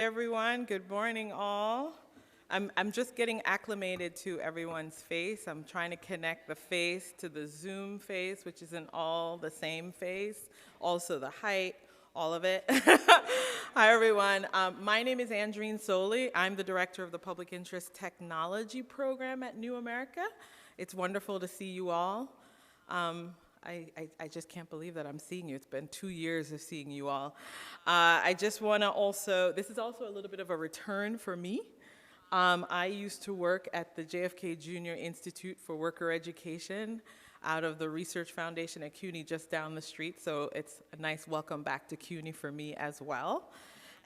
Everyone, good morning all. I'm just getting acclimated to everyone's face. I'm trying to connect the face to the Zoom face, which isn't all the same face, also the height, all of it. Hi everyone, my name is Andreen Soley. I'm the director of the Public Interest Technology Program at New America. It's wonderful to see you all. I just can't believe that I'm seeing you. It's been 2 years of seeing you all. I just want to also, this is also a little bit of a return for me. I used to work at the JFK Junior Institute for Worker Education out of the Research Foundation at CUNY just down the street, so it's a nice welcome back to CUNY for me as well.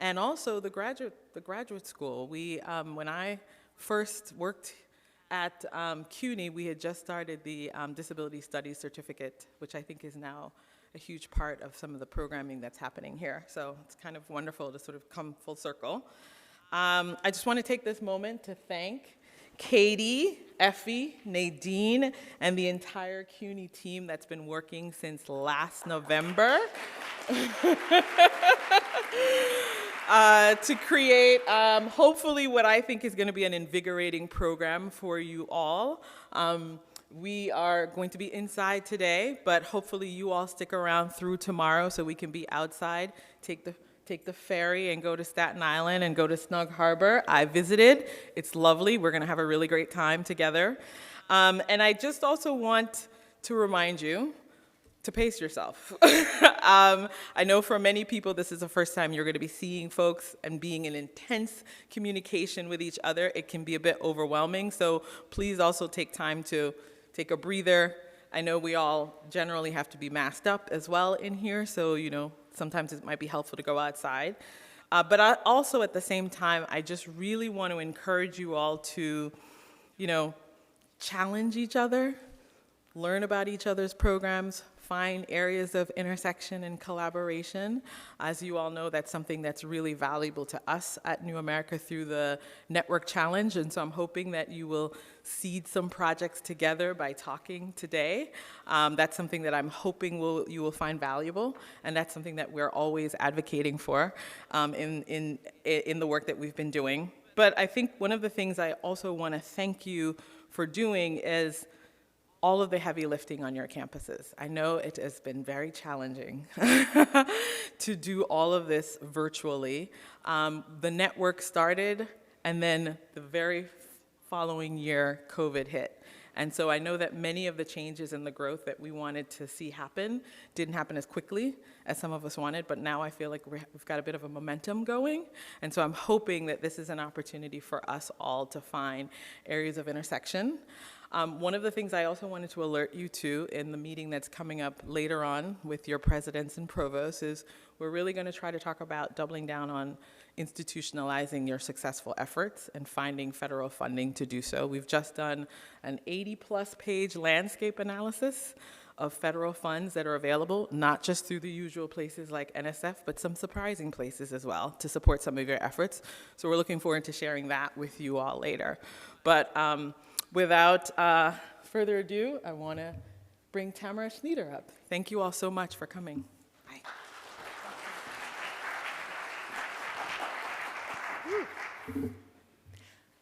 And also the graduate school. When I first worked at CUNY, we had just started the Disability Studies Certificate, which I think is now a huge part of some of the programming that's happening here. So it's kind of wonderful to sort of come full circle. I just want to take this moment to thank Katie, Effie, Nadine, and the entire CUNY team that's been working since last November. To create, hopefully, what I think is going to be an invigorating program for you all. We are going to be inside today, but hopefully you all stick around through tomorrow so we can be outside, take the ferry and go to Staten Island and go to Snug Harbor. I visited. It's lovely. We're going to have a really great time together. And I just also want to remind you to pace yourself. I know for many people this is the first time you're going to be seeing folks and being in intense communication with each other. It can be a bit overwhelming, so please also take time to take a breather. I know we all generally have to be masked up as well in here, so sometimes it might be helpful to go outside. But also at the same time, I just really want to encourage you all to challenge each other, learn about each other's programs, find areas of intersection and collaboration. As you all know, that's something that's really valuable to us at New America through the Network Challenge, and so I'm hoping that you will seed some projects together by talking today. That's something that I'm hoping you will find valuable, and that's something that we're always advocating for in the work that we've been doing. But I think one of the things I also want to thank you for doing is all of the heavy lifting on your campuses. I know it has been very challenging to do all of this virtually. The network started, and then the very following year, COVID hit. And so I know that many of the changes and the growth that we wanted to see happen didn't happen as quickly as some of us wanted, but now I feel like we've got a bit of a momentum going. And so I'm hoping that this is an opportunity for us all to find areas of intersection. One of the things I also wanted to alert you to in the meeting that's coming up later on with your presidents and provosts is we're really going to try to talk about doubling down on institutionalizing your successful efforts and finding federal funding to do so. We've just done an 80-plus page landscape analysis of federal funds that are available, not just through the usual places like NSF, but some surprising places as well to support some of your efforts. So we're looking forward to sharing that with you all later. But without further ado, I want to bring Tamara Schneider up. Thank you all so much for coming. Bye.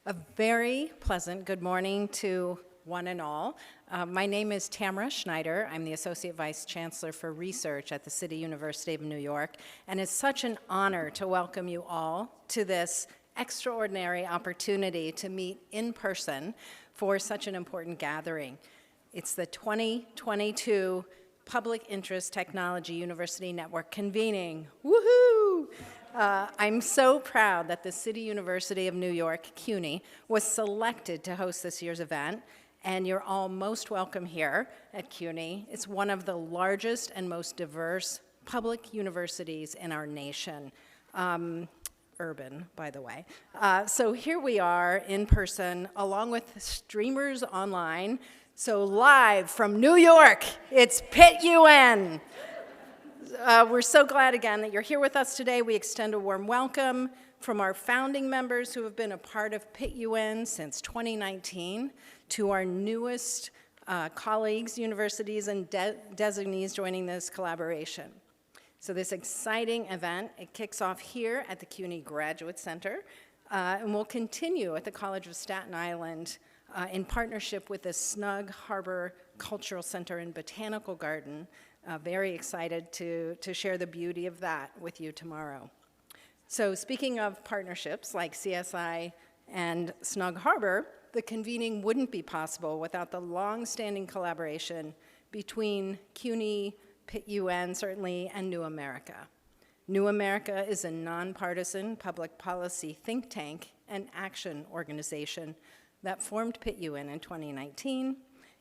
A very pleasant good morning to one and all. My name is Tamara Schneider. I'm the Associate Vice Chancellor for Research at the City University of New York, and it's such an honor to welcome you all to this extraordinary opportunity to meet in person for such an important gathering. It's the 2022 Public Interest Technology University Network convening. Woohoo! I'm so proud that the City University of New York, CUNY, was selected to host this year's event, and you're all most welcome here at CUNY. It's one of the largest and most diverse public universities in our nation. Urban, by the way. So here we are in person, along with streamers online. So live from New York, it's Pitt UN. We're so glad again that you're here with us today. We extend a warm welcome from our founding members who have been a part of Pitt UN since 2019 to our newest colleagues, universities, and designees joining this collaboration. So this exciting event, it kicks off here at the CUNY Graduate Center, and will continue at the College of Staten Island in partnership with the Snug Harbor Cultural Center and Botanical Garden. Very excited to share the beauty of that with you tomorrow. So speaking of partnerships like CSI and Snug Harbor, the convening wouldn't be possible without the long-standing collaboration between CUNY, Pitt UN, certainly, and New America. New America is a nonpartisan public policy think tank and action organization that formed Pitt UN in 2019,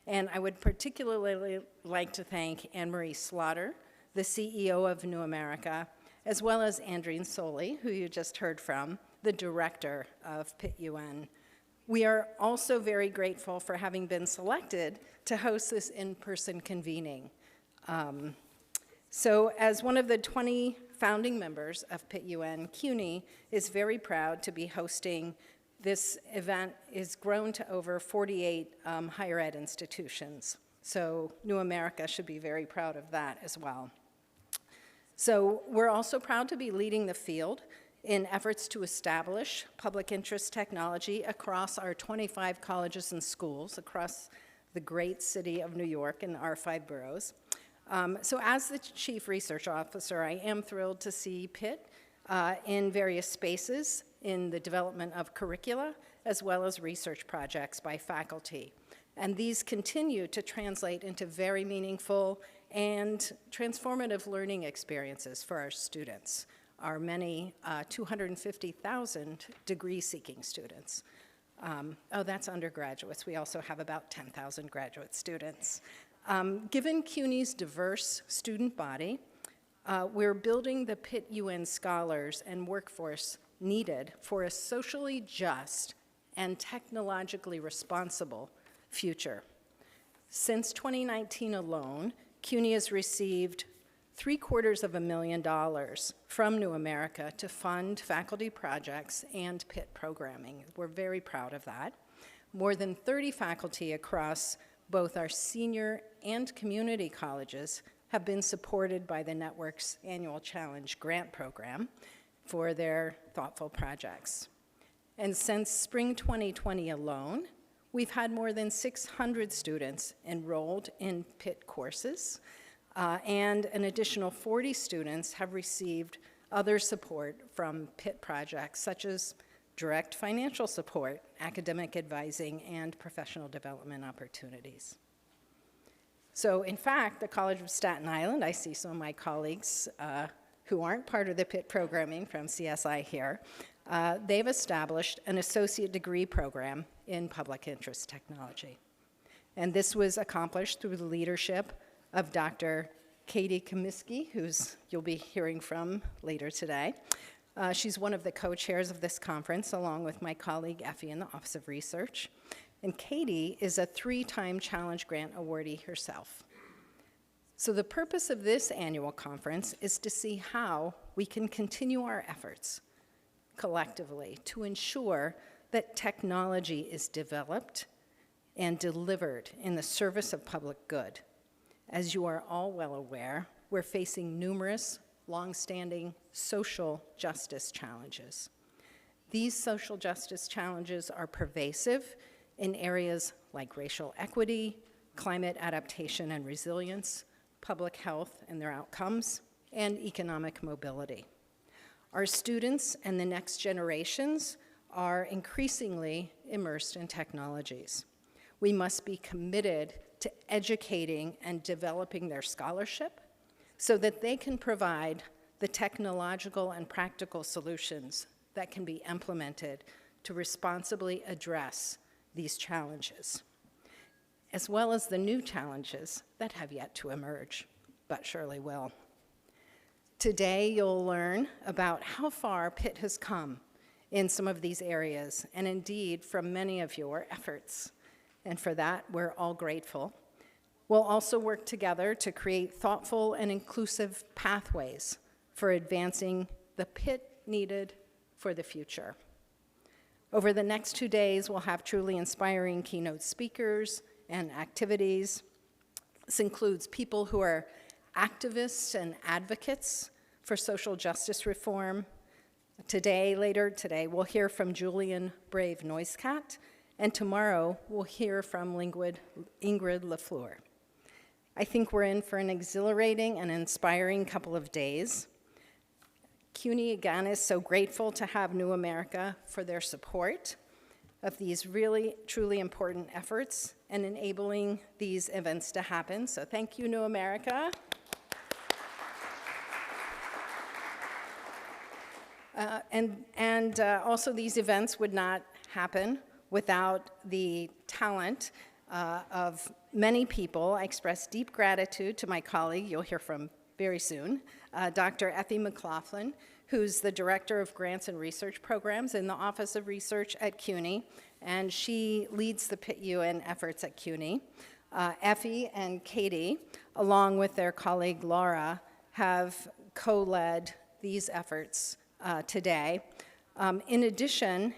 and I would particularly like to thank Anne-Marie Slaughter, the CEO of New America, as well as Andreen Soley, who you just heard from, the director of Pitt UN. We are also very grateful for having been selected to host this in-person convening. So as one of the 20 founding members of Pitt UN, CUNY is very proud to be hosting this event. Is grown to over 48 higher ed institutions. So New America should be very proud of that as well. So we're also proud to be leading the field in efforts to establish public interest technology across our 25 colleges and schools across the great city of New York and our 5 boroughs. So as the Chief Research Officer, I am thrilled to see Pitt in various spaces in the development of curricula as well as research projects by faculty. And these continue to translate into very meaningful and transformative learning experiences for our students, our many 250,000 degree-seeking students. Oh, that's undergraduates. We also have about 10,000 graduate students. Given CUNY's diverse student body, we're building the Pitt UN scholars and workforce needed for a socially just and technologically responsible future. Since 2019 alone, CUNY has received $750,000 from New America to fund faculty projects and Pitt programming. We're very proud of that. More than 30 faculty across both our senior and community colleges have been supported by the network's annual Challenge Grant Program for their thoughtful projects. And since spring 2020 alone, we've had more than 600 students enrolled in Pitt courses, and an additional 40 students have received other support from Pitt projects, such as direct financial support, academic advising, and professional development opportunities. So in fact, the College of Staten Island, I see some of my colleagues who aren't part of the Pitt programming from CSI here, they've established an associate degree program in public interest technology. And this was accomplished through the leadership of Dr. Katie Comiskey, who's you'll be hearing from later today. She's one of the co-chairs of this conference, along with my colleague Effie in the Office of Research. And Katie is a 3-time Challenge Grant awardee herself. So the purpose of this annual conference is to see how we can continue our efforts collectively to ensure that technology is developed and delivered in the service of public good. As you are all well aware, we're facing numerous long-standing social justice challenges. These social justice challenges are pervasive in areas like racial equity, climate adaptation and resilience, public health and their outcomes, and economic mobility. Our students and the next generations are increasingly immersed in technologies. We must be committed to educating and developing their scholarship so that they can provide the technological and practical solutions that can be implemented to responsibly address these challenges, as well as the new challenges that have yet to emerge, but surely will. Today, you'll learn about how far Pitt has come in some of these areas, and indeed from many of your efforts. And for that, we're all grateful. We'll also work together to create thoughtful and inclusive pathways for advancing the Pitt needed for the future. Over the next 2 days, we'll have truly inspiring keynote speakers and activities. This includes people who are activists and advocates for social justice reform. Later today, we'll hear from Julian Brave Noiscat, and tomorrow we'll hear from Ingrid LaFleur. I think we're in for an exhilarating and inspiring couple of days. CUNY, again, is so grateful to have New America for their support of these really, truly important efforts and enabling these events to happen. So thank you, New America. Also, these events would not happen without the talent of many people. I express deep gratitude to my colleague, you'll hear from very soon, Dr. Effie McLaughlin, who's the Director of Grants and Research Programs in the Office of Research at CUNY, and she leads the Pitt UN efforts at CUNY. Effie and Katie, along with their colleague Laura, have co-led these efforts today. In addition,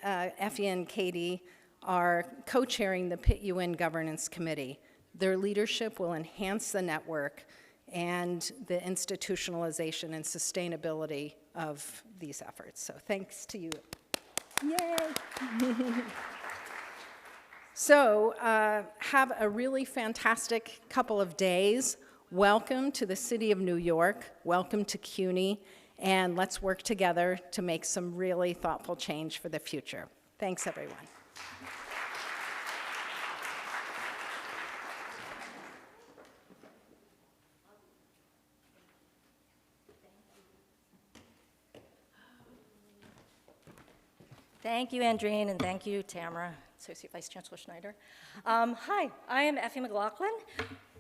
Effie and Katie are co-chairing the Pitt UN Governance Committee. Their leadership will enhance the network and the institutionalization and sustainability of these efforts. So thanks to you. Yay! So have a really fantastic couple of days. Welcome to the city of New York. Welcome to CUNY. And let's work together to make some really thoughtful change for the future. Thanks, everyone. Thank you, Andreen, and thank you, Tamara, Associate Vice Chancellor Schneider. Hi, I am Effie McLaughlin.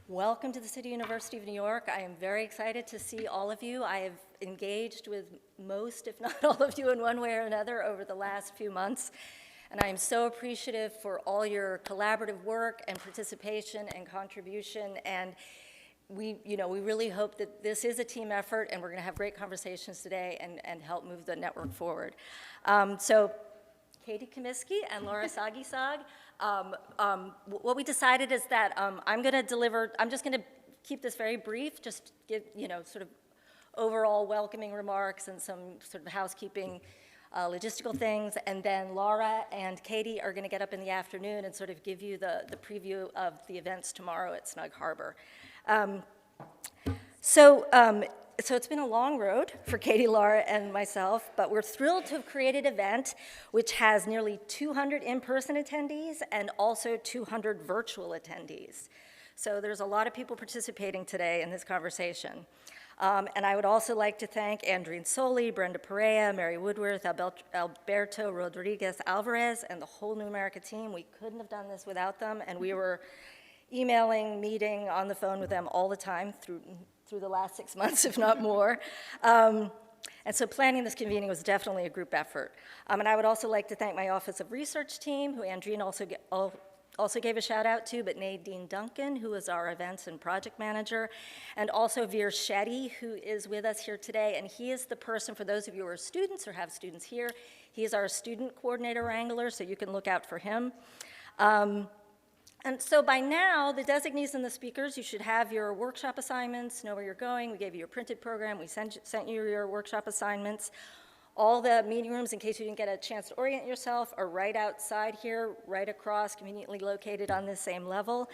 Welcome to the City University of New York. I am very excited to see all of you. I have engaged with most, if not all of you in one way or another over the last few months, and I am so appreciative for all your collaborative work and participation and contribution, and we really hope that this is a team effort, and we're going to have great conversations today and help move the network forward. So Katie Comiskey and Laura Sagisag, what we decided is that I'm just going to keep this very brief, just give, sort of overall welcoming remarks and some sort of housekeeping logistical things, and then Laura and Katie are going to get up in the afternoon and sort of give you the preview of the events tomorrow at Snug Harbor. So it's been a long road for Katie, Laura, and myself, but we're thrilled to have created an event which has nearly 200 in-person attendees and also 200 virtual attendees. So there's a lot of people participating today in this conversation. And I would also like to thank Andreen Soli, Brenda Perea, Mary Woodworth, Alberto Rodriguez Alvarez, and the whole New America team. We couldn't have done this without them, and we were emailing, meeting, on the phone with them all the time through the last 6 months, if not more. And so planning this convening was definitely a group effort. And I would also like to thank my Office of Research team, who Andreen also gave a shout out to, but Nadine Duncan, who is our events and project manager, and also Veer Shetty, who is with us here today. And he is the person, for those of you who are students or have students here, he is our student coordinator wrangler, so you can look out for him. And so by now, the designees and the speakers, you should have your workshop assignments, know where you're going. We gave you your printed program. We sent you your workshop assignments. All the meeting rooms, in case you didn't get a chance to orient yourself, are right outside here, right across, conveniently located on this same level.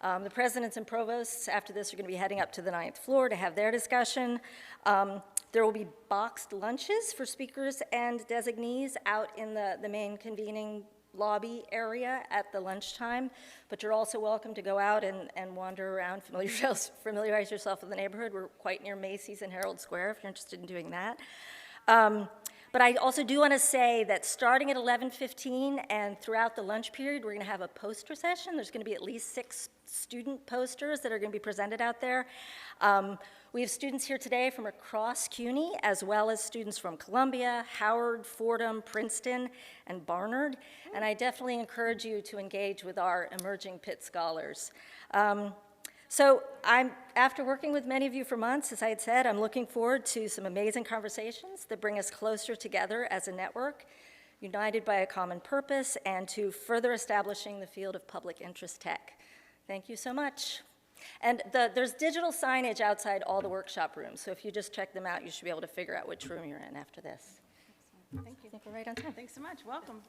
The presidents and provosts, after this, are going to be heading up to the 9th floor to have their discussion. There will be boxed lunches for speakers and designees out in the main convening lobby area at the lunchtime, but you're also welcome to go out and wander around, familiarize yourself with the neighborhood. We're quite near Macy's and Herald Square if you're interested in doing that. But I also do want to say that starting at 11:15 and throughout the lunch period, we're going to have a poster session. There's going to be at least 6 student posters that are going to be presented out there. We have students here today from across CUNY, as well as students from Columbia, Howard, Fordham, Princeton, and Barnard. And I definitely encourage you to engage with our emerging Pitt scholars. So after working with many of you for months, as I had said, I'm looking forward to some amazing conversations that bring us closer together as a network, united by a common purpose, and to further establishing the field of public interest tech. Thank you so much. And there's digital signage outside all the workshop rooms, so if you just check them out, you should be able to figure out which room you're in after this. Thank you. I think we're right on time. Thanks so much. Welcome.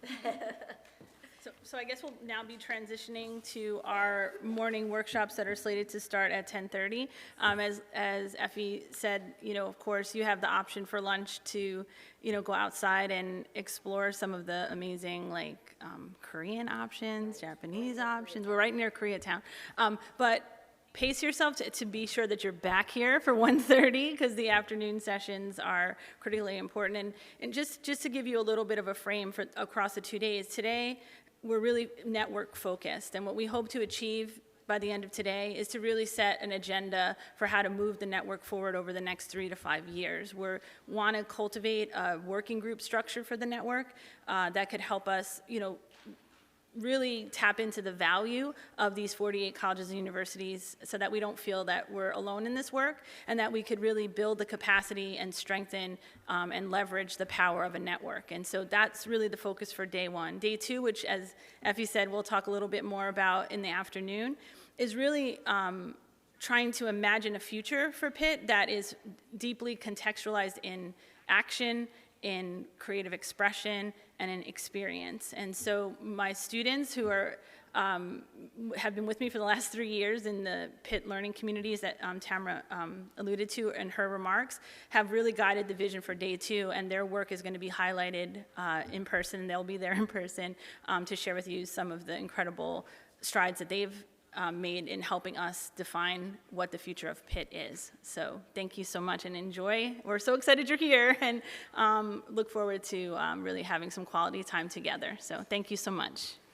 So I guess we'll now be transitioning to our morning workshops that are slated to start at 10:30. As Effie said, of course, you have the option for lunch to, go outside and explore some of the amazing, Korean options, Japanese options. We're right near Koreatown. But pace yourself to be sure that you're back here for 1:30 because the afternoon sessions are critically important. And just to give you a little bit of a frame for across the 2 days, today we're really network focused. And what we hope to achieve by the end of today is to really set an agenda for how to move the network forward over the next 3 to 5 years. We want to cultivate a working group structure for the network that could help us, really tap into the value of these 48 colleges and universities so that we don't feel that we're alone in this work and that we could really build the capacity and strengthen and leverage the power of a network. And so that's really the focus for day one. Day two, which as Effie said, we'll talk a little bit more about in the afternoon, is really trying to imagine a future for Pitt that is deeply contextualized in action, in creative expression, and in experience. And so my students who are have been with me for the last 3 years in the Pitt learning communities that Tamara alluded to in her remarks have really guided the vision for day two, and their work is going to be highlighted in person. They'll be there in person to share with you some of the incredible strides that they've made in helping us define what the future of Pitt is. So thank you so much and enjoy. We're so excited you're here and look forward to really having some quality time together. So thank you so much.